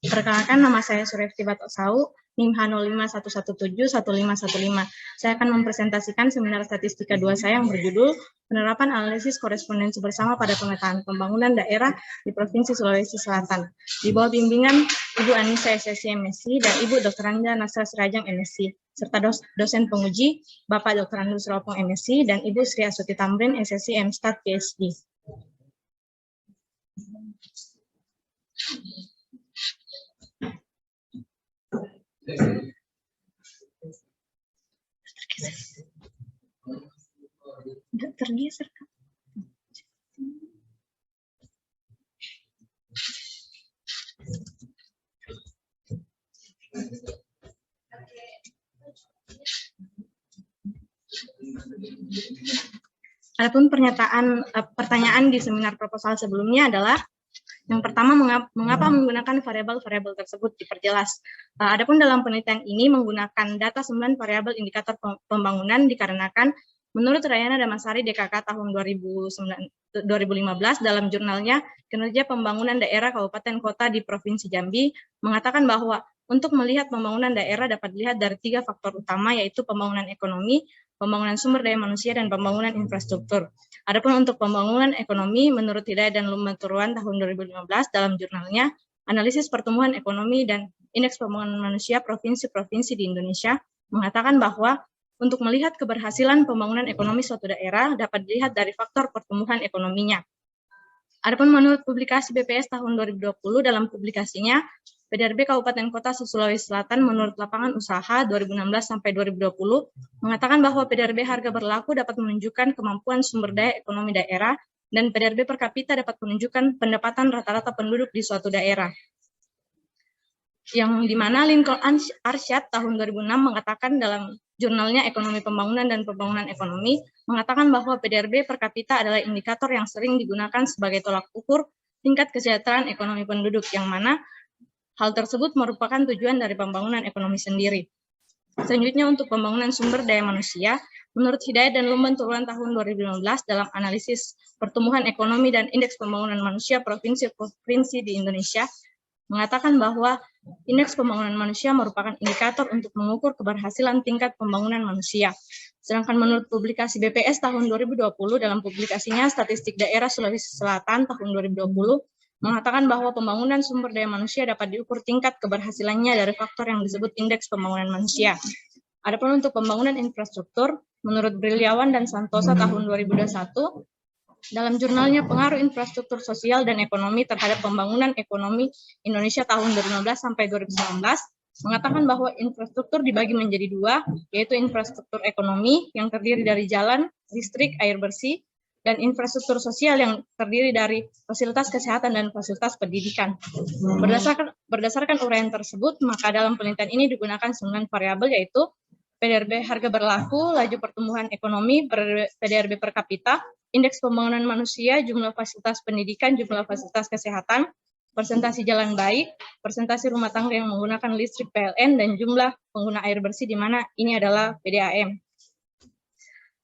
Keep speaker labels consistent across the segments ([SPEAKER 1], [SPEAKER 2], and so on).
[SPEAKER 1] Perkenalkan, nama saya Surefti Batosau, NIM H0511711515. Saya akan mempresentasikan seminar statistika 2 saya yang berjudul Penerapan Analisis Korespondensi Bersama pada Pemetaan Pembangunan Daerah di Provinsi Sulawesi Selatan, di bawah bimbingan Ibu Anissa SSC MSc dan Ibu Dr. Anda Nasra Sirajang MSc, serta dosen penguji Bapak Dr. Andus Ropong MSc dan Ibu Sri Asuti Tamrin SSc MStat PhD. Nggak tergeser, Kak. Adapun pertanyaan di seminar proposal sebelumnya adalah yang pertama, mengapa menggunakan variabel-variabel tersebut diperjelas. Adapun dalam penelitian ini menggunakan data 9 variabel indikator pembangunan dikarenakan menurut Rayana Damasari DKK tahun 2015 dalam jurnalnya Kinerja Pembangunan Daerah Kabupaten Kota di Provinsi Jambi mengatakan bahwa untuk melihat pembangunan daerah dapat dilihat dari 3 faktor utama, yaitu pembangunan ekonomi, pembangunan sumber daya manusia, dan pembangunan infrastruktur. Adapun untuk pembangunan ekonomi, menurut Hidayat dan Lumaturuan tahun 2015 dalam jurnalnya Analisis Pertumbuhan Ekonomi dan Indeks Pembangunan Manusia Provinsi-Provinsi di Indonesia mengatakan bahwa untuk melihat keberhasilan pembangunan ekonomi suatu daerah dapat dilihat dari faktor pertumbuhan ekonominya. Adapun menurut publikasi BPS tahun 2020 dalam publikasinya PDRB Kabupaten Kota Sulawesi Selatan menurut lapangan usaha 2016 sampai 2020 mengatakan bahwa PDRB harga berlaku dapat menunjukkan kemampuan sumber daya ekonomi daerah dan PDRB per kapita dapat menunjukkan pendapatan rata-rata penduduk di suatu daerah. Yang dimana Lincoln Arsyad tahun 2006 mengatakan dalam jurnalnya Ekonomi Pembangunan dan Pembangunan Ekonomi mengatakan bahwa PDRB per kapita adalah indikator yang sering digunakan sebagai tolak ukur tingkat kesejahteraan ekonomi penduduk, yang mana hal tersebut merupakan tujuan dari pembangunan ekonomi sendiri. Selanjutnya untuk pembangunan sumber daya manusia, menurut Hidayat dan Lumaturuan tahun 2015 dalam analisis pertumbuhan ekonomi dan indeks pembangunan manusia provinsi-provinsi di Indonesia, mengatakan bahwa indeks pembangunan manusia merupakan indikator untuk mengukur keberhasilan tingkat pembangunan manusia. Sedangkan menurut publikasi BPS tahun 2020 dalam publikasinya Statistik Daerah Sulawesi Selatan tahun 2020, mengatakan bahwa pembangunan sumber daya manusia dapat diukur tingkat keberhasilannya dari faktor yang disebut indeks pembangunan manusia. Adapun untuk pembangunan infrastruktur, menurut Briliawan dan Santosa tahun 2021, dalam jurnalnya Pengaruh Infrastruktur Sosial dan Ekonomi terhadap Pembangunan Ekonomi Indonesia tahun 2015 sampai 2019, mengatakan bahwa infrastruktur dibagi menjadi 2, yaitu infrastruktur ekonomi yang terdiri dari jalan, listrik, air bersih, dan infrastruktur sosial yang terdiri dari fasilitas kesehatan dan fasilitas pendidikan. Berdasarkan uraian tersebut, maka dalam penelitian ini digunakan 9 variabel, yaitu PDRB harga berlaku, laju pertumbuhan ekonomi, PDRB per kapita, indeks pembangunan manusia, jumlah fasilitas pendidikan, jumlah fasilitas kesehatan, persentase jalan baik, persentase rumah tangga yang menggunakan listrik PLN, dan jumlah pengguna air bersih, di mana ini adalah PDAM.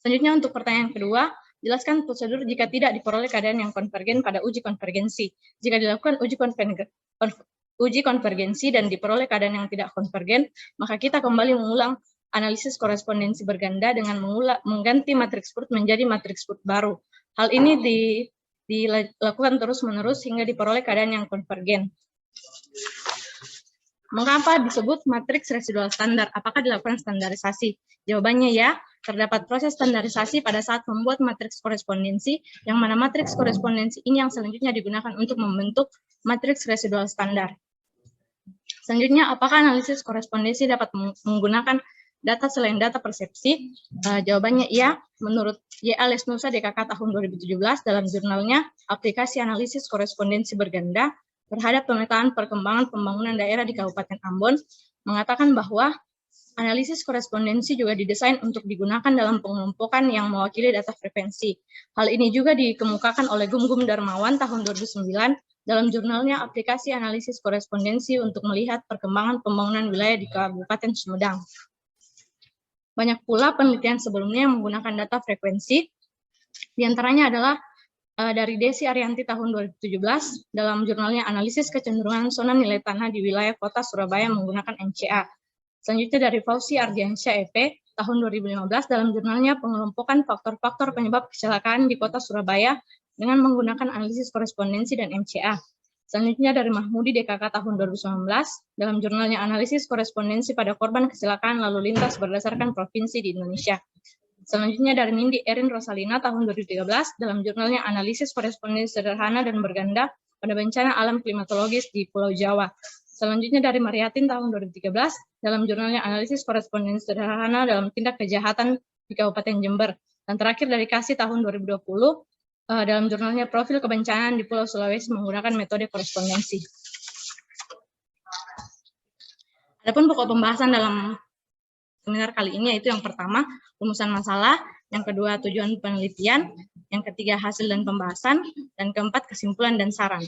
[SPEAKER 1] Selanjutnya untuk pertanyaan kedua, jelaskan prosedur jika tidak diperoleh keadaan yang konvergen pada uji konvergensi. Jika dilakukan uji konvergensi dan diperoleh keadaan yang tidak konvergen, maka kita kembali mengulang analisis korespondensi berganda dengan mengganti matriks Purt menjadi matriks Purt baru. Hal ini dilakukan terus-menerus hingga diperoleh keadaan yang konvergen. Mengapa disebut matriks residual standar? Apakah dilakukan standarisasi? Jawabannya ya, terdapat proses standarisasi pada saat membuat matriks korespondensi, yang mana matriks korespondensi ini yang selanjutnya digunakan untuk membentuk matriks residual standar. Selanjutnya, apakah analisis korespondensi dapat menggunakan data selain data persepsi? Jawabannya iya. Menurut Y.A. Lesnusa DKK tahun 2017 dalam jurnalnya Aplikasi Analisis Korespondensi Berganda terhadap Pemetaan Perkembangan Pembangunan Daerah di Kabupaten Ambon, mengatakan bahwa analisis korespondensi juga didesain untuk digunakan dalam pengelompokan yang mewakili data frekuensi. Hal ini juga dikemukakan oleh Gumgum Darmawan tahun 2009 dalam jurnalnya Aplikasi Analisis Korespondensi untuk melihat perkembangan pembangunan wilayah di Kabupaten Sumedang. Banyak pula penelitian sebelumnya yang menggunakan data frekuensi, diantaranya adalah dari Desi Arianti tahun 2017 dalam jurnalnya Analisis Kecenderungan Zona Nilai Tanah di Wilayah Kota Surabaya menggunakan MCA. Selanjutnya dari Fauzi Ardiansyah EP tahun 2015 dalam jurnalnya Pengelompokan Faktor-Faktor Penyebab Kecelakaan di Kota Surabaya dengan menggunakan analisis korespondensi dan MCA. Selanjutnya dari Mahmudi DKK tahun 2019 dalam jurnalnya Analisis Korespondensi pada Korban Kecelakaan Lalu Lintas berdasarkan provinsi di Indonesia. Selanjutnya dari Nindi Erin Rosalina tahun 2013 dalam jurnalnya Analisis Korespondensi Sederhana dan Berganda pada Bencana Alam Klimatologis di Pulau Jawa. Selanjutnya dari Mariatin tahun 2013 dalam jurnalnya Analisis Korespondensi Sederhana dalam Tindak Kejahatan di Kabupaten Jember. Dan terakhir dari Kasih tahun 2020 dalam jurnalnya Profil Kebencanaan di Pulau Sulawesi menggunakan metode korespondensi. Adapun pokok pembahasan dalam seminar kali ini yaitu yang pertama, rumusan masalah, yang kedua, tujuan penelitian, yang ketiga, hasil dan pembahasan, dan keempat, kesimpulan dan saran.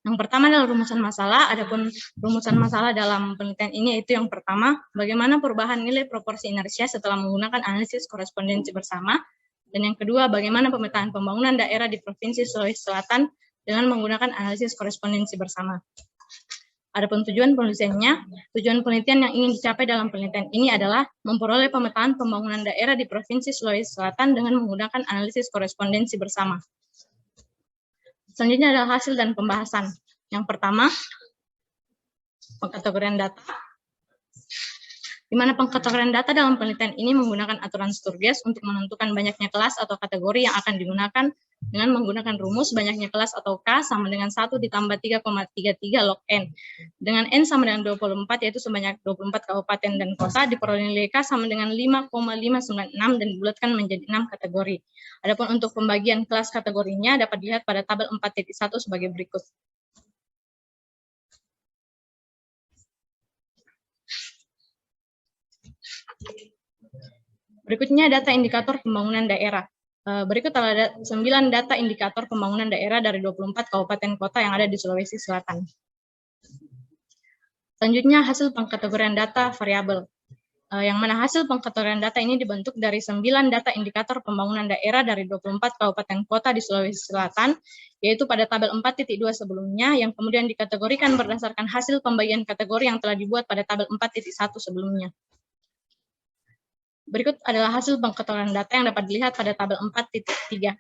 [SPEAKER 1] Yang pertama adalah rumusan masalah. Adapun rumusan masalah dalam penelitian ini yaitu yang pertama, bagaimana perubahan nilai proporsi inersia setelah menggunakan analisis korespondensi bersama, dan yang kedua, bagaimana pemetaan pembangunan daerah di Provinsi Sulawesi Selatan dengan menggunakan analisis korespondensi bersama. Adapun tujuan penelitiannya, tujuan penelitian yang ingin dicapai dalam penelitian ini adalah memperoleh pemetaan pembangunan daerah di Provinsi Sulawesi Selatan dengan menggunakan analisis korespondensi bersama. Selanjutnya adalah hasil dan pembahasan. Yang pertama, pengkategorian data. Di mana pengkategorian data dalam penelitian ini menggunakan aturan Sturges untuk menentukan banyaknya kelas atau kategori yang akan digunakan dengan menggunakan rumus banyaknya kelas atau K sama dengan 1 ditambah 3,33 log N. Dengan N sama dengan 24, yaitu sebanyak 24 kabupaten dan kota, diperoleh nilai K sama dengan 5,596 dan dibulatkan menjadi 6 kategori. Adapun untuk pembagian kelas kategorinya dapat dilihat pada tabel 4.1 sebagai berikut. Berikutnya data indikator pembangunan daerah. Berikut adalah 9 data indikator pembangunan daerah dari 24 kabupaten kota yang ada di Sulawesi Selatan. Selanjutnya hasil pengkategorian data variabel. Yang mana hasil pengkategorian data ini dibentuk dari 9 data indikator pembangunan daerah dari 24 kabupaten kota di Sulawesi Selatan, yaitu pada tabel 4.2 sebelumnya, yang kemudian dikategorikan berdasarkan hasil pembagian kategori yang telah dibuat pada tabel 4.1 sebelumnya. Berikut adalah hasil pengkategorian data yang dapat dilihat pada tabel 4.3.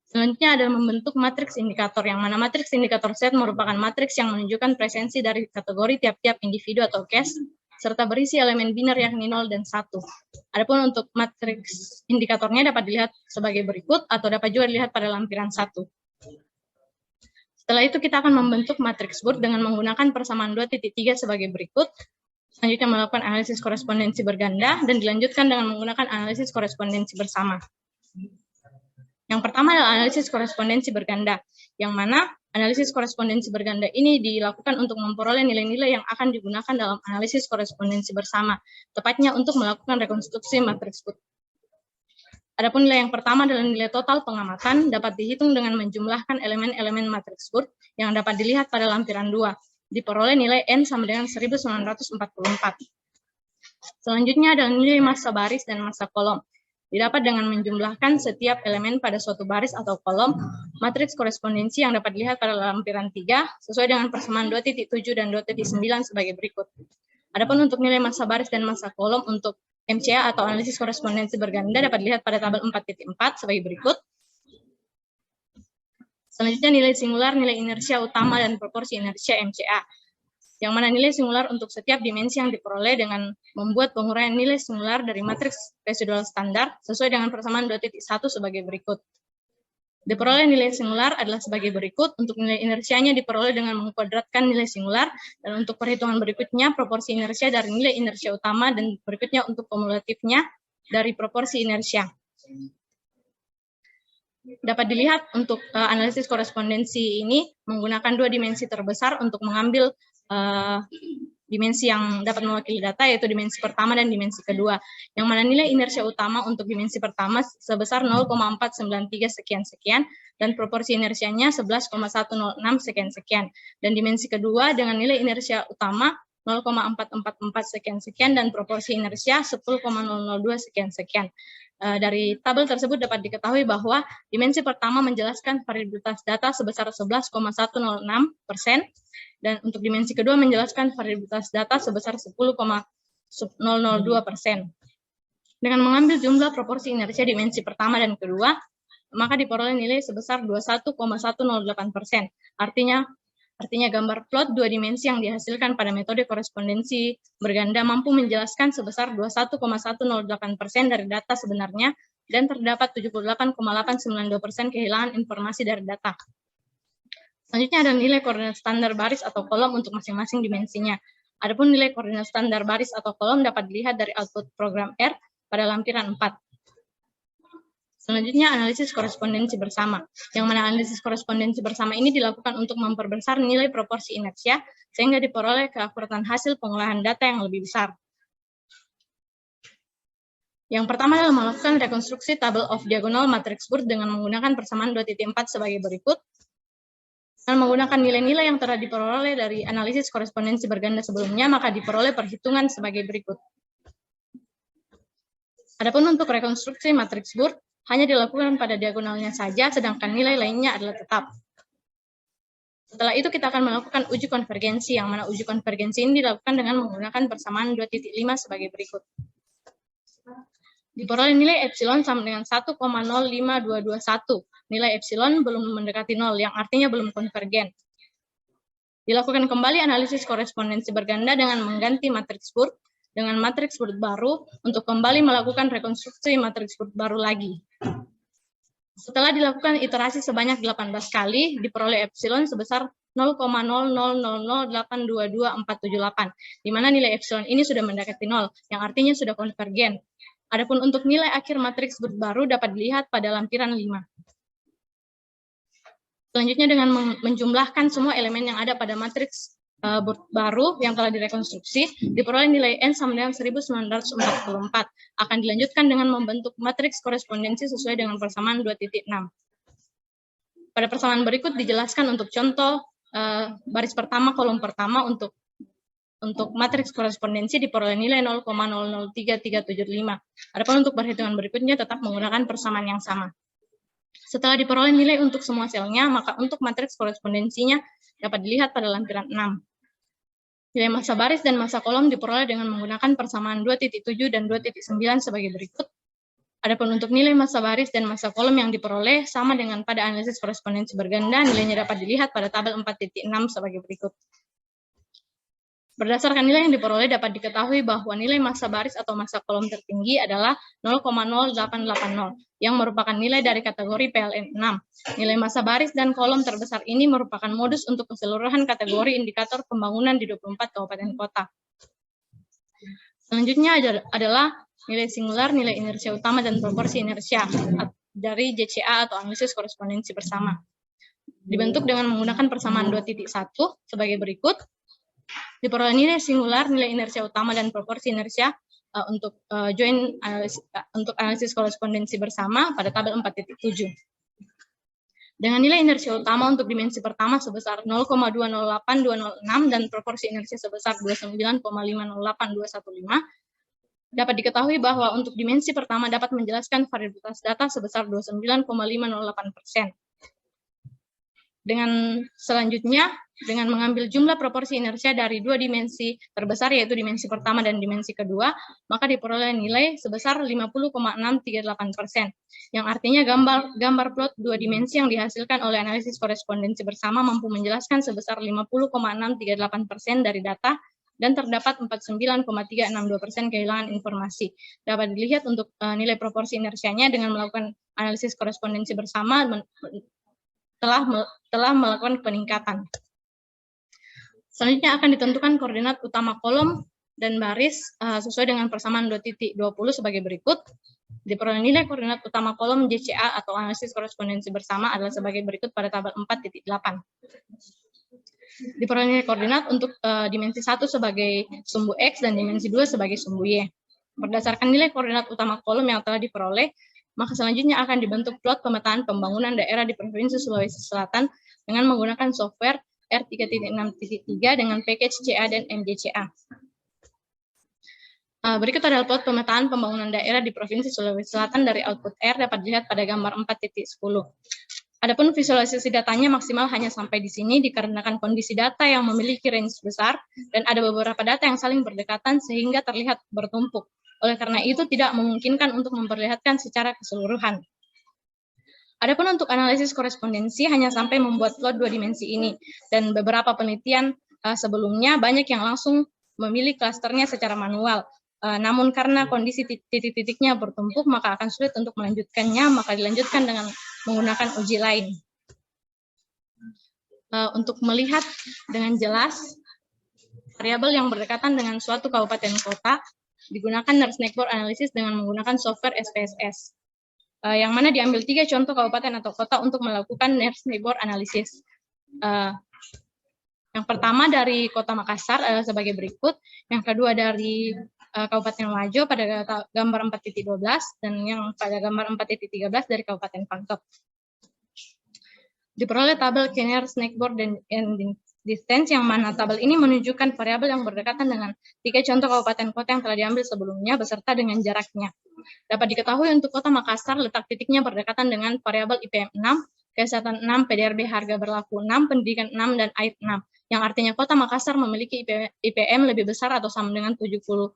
[SPEAKER 1] Selanjutnya adalah membentuk matriks indikator, yang mana matriks indikator set merupakan matriks yang menunjukkan presensi dari kategori tiap-tiap individu atau case, serta berisi elemen biner yakni 0 dan 1. Adapun untuk matriks indikatornya dapat dilihat sebagai berikut, atau dapat juga dilihat pada lampiran 1. Setelah itu kita akan membentuk matriks Burt dengan menggunakan persamaan 2.3 sebagai berikut. Selanjutnya melakukan analisis korespondensi berganda dan dilanjutkan dengan menggunakan analisis korespondensi bersama. Yang pertama adalah analisis korespondensi berganda, yang mana analisis korespondensi berganda ini dilakukan untuk memperoleh nilai-nilai yang akan digunakan dalam analisis korespondensi bersama, tepatnya untuk melakukan rekonstruksi matriks Burt. Adapun nilai yang pertama adalah nilai total pengamatan, dapat dihitung dengan menjumlahkan elemen-elemen matriks Burt yang dapat dilihat pada lampiran 2. Diperoleh nilai N sama dengan 1944. Selanjutnya adalah nilai massa baris dan massa kolom. Didapat dengan menjumlahkan setiap elemen pada suatu baris atau kolom matriks korespondensi yang dapat dilihat pada lampiran 3 sesuai dengan persamaan 2.7 dan 2.9 sebagai berikut. Adapun untuk nilai massa baris dan massa kolom untuk MCA atau analisis korespondensi berganda dapat dilihat pada tabel 4.4 sebagai berikut. Selanjutnya nilai singular, nilai inersia utama, dan proporsi inersia MCA. Yang mana nilai singular untuk setiap dimensi yang diperoleh dengan membuat penguraian nilai singular dari matriks residual standar sesuai dengan persamaan 2.1 sebagai berikut. Diperoleh nilai singular adalah sebagai berikut, untuk nilai inersianya diperoleh dengan mengkuadratkan nilai singular, dan untuk perhitungan berikutnya proporsi inersia dari nilai inersia utama, dan berikutnya untuk kumulatifnya dari proporsi inersia. Dapat dilihat untuk analisis korespondensi ini menggunakan 2 dimensi terbesar untuk mengambil dimensi yang dapat mewakili data, yaitu dimensi pertama dan dimensi kedua, yang mana nilai inersia utama untuk dimensi pertama sebesar 0,493 sekian-sekian, dan proporsi inersianya 11,106 sekian-sekian, dan dimensi kedua dengan nilai inersia utama 0,444 sekian-sekian, dan proporsi inersia 10,002 sekian-sekian. Dari tabel tersebut dapat diketahui bahwa dimensi pertama menjelaskan variabilitas data sebesar 11,106%, dan untuk dimensi kedua menjelaskan variabilitas data sebesar 10,002%. Dengan mengambil jumlah proporsi inersia dimensi pertama dan kedua, maka diperoleh nilai sebesar 21,108%. Artinya gambar plot dua dimensi yang dihasilkan pada metode korespondensi berganda mampu menjelaskan sebesar 21,108% dari data sebenarnya dan terdapat 78,892% kehilangan informasi dari data. Selanjutnya ada nilai koordinat standar baris atau kolom untuk masing-masing dimensinya. Adapun nilai koordinat standar baris atau kolom dapat dilihat dari output program R pada lampiran 4. Selanjutnya, analisis korespondensi bersama. Yang mana analisis korespondensi bersama ini dilakukan untuk memperbesar nilai proporsi inersia, sehingga diperoleh keakuratan hasil pengolahan data yang lebih besar. Yang pertama adalah melakukan rekonstruksi table of diagonal matrix Burt dengan menggunakan persamaan 2.4 sebagai berikut. Dan menggunakan nilai-nilai yang telah diperoleh dari analisis korespondensi berganda sebelumnya, maka diperoleh perhitungan sebagai berikut. Adapun untuk rekonstruksi matriks Burt, hanya dilakukan pada diagonalnya saja, sedangkan nilai lainnya adalah tetap. Setelah itu kita akan melakukan uji konvergensi, yang mana uji konvergensi ini dilakukan dengan menggunakan persamaan 2.5 sebagai berikut. Diperoleh nilai epsilon sama dengan 1,05221. Nilai epsilon belum mendekati 0, yang artinya belum konvergen. Dilakukan kembali analisis korespondensi berganda dengan mengganti matriks Burt dengan matriks Burt baru untuk kembali melakukan rekonstruksi matriks Burt baru lagi. Setelah dilakukan iterasi sebanyak 18 kali, diperoleh epsilon sebesar 0,000822.478, di mana nilai epsilon ini sudah mendekati 0, yang artinya sudah konvergen. Adapun untuk nilai akhir matriks Burt baru dapat dilihat pada lampiran 5. Selanjutnya dengan menjumlahkan semua elemen yang ada pada matriks Burt baru yang telah direkonstruksi, diperoleh nilai N sama dengan 1944. Akan dilanjutkan dengan membentuk matriks korespondensi sesuai dengan persamaan 2.6. Pada persamaan berikut dijelaskan untuk contoh baris pertama, kolom pertama untuk matriks korespondensi diperoleh nilai 0,003375. Adapun untuk perhitungan berikutnya tetap menggunakan persamaan yang sama. Setelah diperoleh nilai untuk semua selnya, maka untuk matriks korespondensinya dapat dilihat pada lampiran 6. Nilai massa baris dan massa kolom diperoleh dengan menggunakan persamaan 2.7 dan 2.9 sebagai berikut. Adapun untuk nilai massa baris dan massa kolom yang diperoleh sama dengan pada analisis korespondensi berganda, nilainya dapat dilihat pada tabel 4.6 sebagai berikut. Berdasarkan nilai yang diperoleh dapat diketahui bahwa nilai massa baris atau massa kolom tertinggi adalah 0,0880 yang merupakan nilai dari kategori PLN 6. Nilai massa baris dan kolom terbesar ini merupakan modus untuk keseluruhan kategori indikator pembangunan di 24 kabupaten kota. Selanjutnya adalah nilai singular, nilai inersia utama, dan proporsi inersia dari JCA atau analisis korespondensi bersama. Dibentuk dengan menggunakan persamaan 2.1 sebagai berikut. Diperoleh nilai singular, nilai inersia utama, dan proporsi inersia untuk untuk analisis korespondensi bersama pada tabel 4.7. Dengan nilai inersia utama untuk dimensi pertama sebesar 0,208206 dan proporsi inersia sebesar 29,508215, dapat diketahui bahwa untuk dimensi pertama dapat menjelaskan variabilitas data sebesar 29,508%. Dengan selanjutnya, dengan mengambil jumlah proporsi inersia dari dua dimensi terbesar, yaitu dimensi pertama dan dimensi kedua, maka diperoleh nilai sebesar 50,638%, yang artinya gambar plot dua dimensi yang dihasilkan oleh analisis korespondensi bersama mampu menjelaskan sebesar 50,638% dari data, dan terdapat 49,362% kehilangan informasi. Dapat dilihat untuk nilai proporsi inersianya dengan melakukan analisis korespondensi bersama telah melakukan peningkatan. Selanjutnya akan ditentukan koordinat utama kolom dan baris sesuai dengan persamaan 2.20 sebagai berikut. Diperoleh nilai koordinat utama kolom JCA atau analisis korespondensi bersama adalah sebagai berikut pada tabel 4.8. Diperoleh nilai koordinat untuk dimensi 1 sebagai sumbu X dan dimensi 2 sebagai sumbu Y. Berdasarkan nilai koordinat utama kolom yang telah diperoleh, maka selanjutnya akan dibentuk plot pemetaan pembangunan daerah di Provinsi Sulawesi Selatan dengan menggunakan software R3.6.3 dengan package CA dan MJCA. Berikut adalah plot pemetaan pembangunan daerah di Provinsi Sulawesi Selatan dari output R dapat dilihat pada gambar 4.10. Adapun visualisasi datanya maksimal hanya sampai di sini dikarenakan kondisi data yang memiliki range besar dan ada beberapa data yang saling berdekatan sehingga terlihat bertumpuk. Oleh karena itu tidak memungkinkan untuk memperlihatkan secara keseluruhan. Adapun untuk analisis korespondensi hanya sampai membuat plot 2 dimensi ini dan beberapa penelitian sebelumnya banyak yang langsung memilih klasternya secara manual. Namun karena kondisi titik-titiknya bertumpuk, maka akan sulit untuk melanjutkannya, maka dilanjutkan dengan menggunakan uji lain. Untuk melihat dengan jelas variabel yang berdekatan dengan suatu kabupaten kota, digunakan Nurse Network Analysis dengan menggunakan software SPSS. Yang mana diambil 3 contoh kabupaten atau kota untuk melakukan Nurse Network Analysis. Yang pertama dari Kota Makassar sebagai berikut, yang kedua dari Kabupaten Wajo pada gambar 4.12 dan yang pada gambar 4.13 dari Kabupaten Pangkep. Diperoleh tabel Kenner Snackboard dan distance yang mana tabel ini menunjukkan variabel yang berdekatan dengan 3 contoh kabupaten kota yang telah diambil sebelumnya beserta dengan jaraknya. Dapat diketahui untuk Kota Makassar letak titiknya berdekatan dengan variabel IPM 6, kesehatan 6, PDRB harga berlaku 6, pendidikan 6, dan air 6. Yang artinya Kota Makassar memiliki IPM lebih besar atau sama dengan 79,21,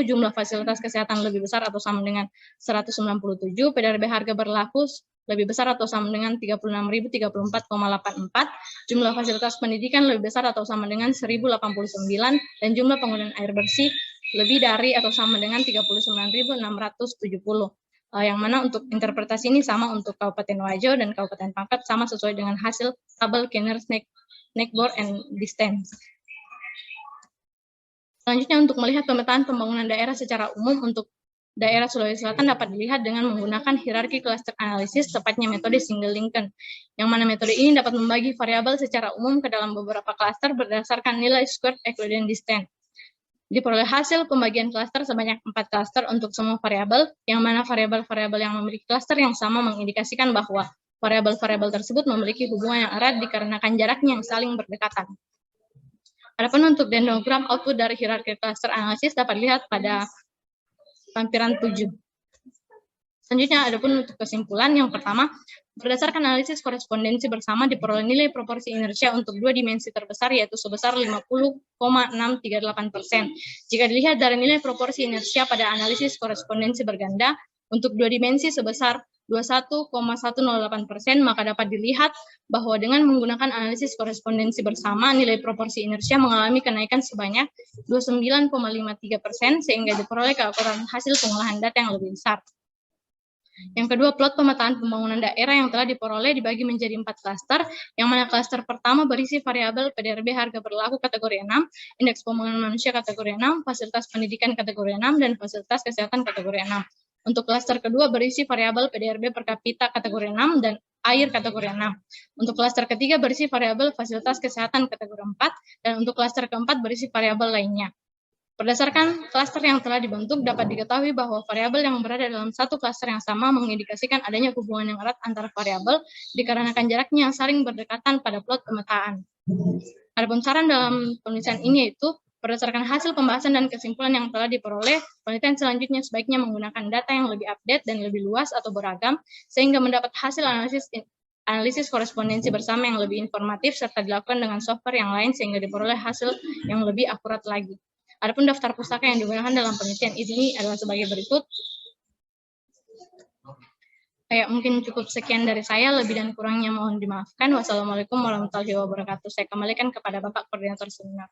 [SPEAKER 1] jumlah fasilitas kesehatan lebih besar atau sama dengan 197, PDRB harga berlaku lebih besar atau sama dengan 36.034,84, jumlah fasilitas pendidikan lebih besar atau sama dengan 1.089, dan jumlah penggunaan air bersih lebih dari atau sama dengan 39.670. Yang mana untuk interpretasi ini sama untuk Kabupaten Wajo dan Kabupaten Pangkep sama sesuai dengan hasil tabel Kenner Snackboard and Distance. Selanjutnya untuk melihat pemetaan pembangunan daerah secara umum untuk daerah Sulawesi Selatan dapat dilihat dengan menggunakan hierarki cluster analisis, tepatnya metode single Lincoln, yang mana metode ini dapat membagi variabel secara umum ke dalam beberapa klaster berdasarkan nilai squared Euclidean distance. Diperoleh hasil pembagian klaster sebanyak 4 klaster untuk semua variabel, yang mana variabel-variabel yang memiliki klaster yang sama mengindikasikan bahwa variabel-variabel tersebut memiliki hubungan yang erat dikarenakan jaraknya yang saling berdekatan. Adapun untuk dendrogram output dari hierarki cluster analisis dapat dilihat pada lampiran 7. Selanjutnya, adapun untuk kesimpulan, yang pertama, berdasarkan analisis korespondensi bersama diperoleh nilai proporsi inersia untuk 2 dimensi terbesar yaitu sebesar 50,638%. Jika dilihat dari nilai proporsi inersia pada analisis korespondensi berganda untuk 2 dimensi sebesar 21,108%, maka dapat dilihat bahwa dengan menggunakan analisis korespondensi bersama, nilai proporsi inersia mengalami kenaikan sebanyak 29,53% sehingga diperoleh keakuratan hasil pengolahan data yang lebih besar. Yang kedua, plot pemetaan pembangunan daerah yang telah diperoleh dibagi menjadi 4 klaster, yang mana klaster pertama berisi variabel PDRB harga berlaku kategori 6, indeks pembangunan manusia kategori 6, fasilitas pendidikan kategori 6, dan fasilitas kesehatan kategori 6. Untuk klaster kedua berisi variabel PDRB per kapita kategori 6 dan air kategori 6. Untuk klaster ketiga berisi variabel fasilitas kesehatan kategori 4, dan untuk klaster keempat berisi variabel lainnya. Berdasarkan klaster yang telah dibentuk, dapat diketahui bahwa variabel yang berada dalam satu klaster yang sama mengindikasikan adanya hubungan yang erat antara variabel dikarenakan jaraknya yang saling berdekatan pada plot pemetaan. Adapun saran dalam penulisan ini yaitu, berdasarkan hasil pembahasan dan kesimpulan yang telah diperoleh, penelitian selanjutnya sebaiknya menggunakan data yang lebih update dan lebih luas atau beragam, sehingga mendapat hasil analisis korespondensi bersama yang lebih informatif, serta dilakukan dengan software yang lain sehingga diperoleh hasil yang lebih akurat lagi. Adapun daftar pustaka yang digunakan dalam penelitian ini adalah sebagai berikut. Mungkin cukup sekian dari saya, lebih dan kurangnya mohon dimaafkan. Wassalamualaikum warahmatullahi wabarakatuh. Saya kembalikan kepada Bapak Koordinator Seminar.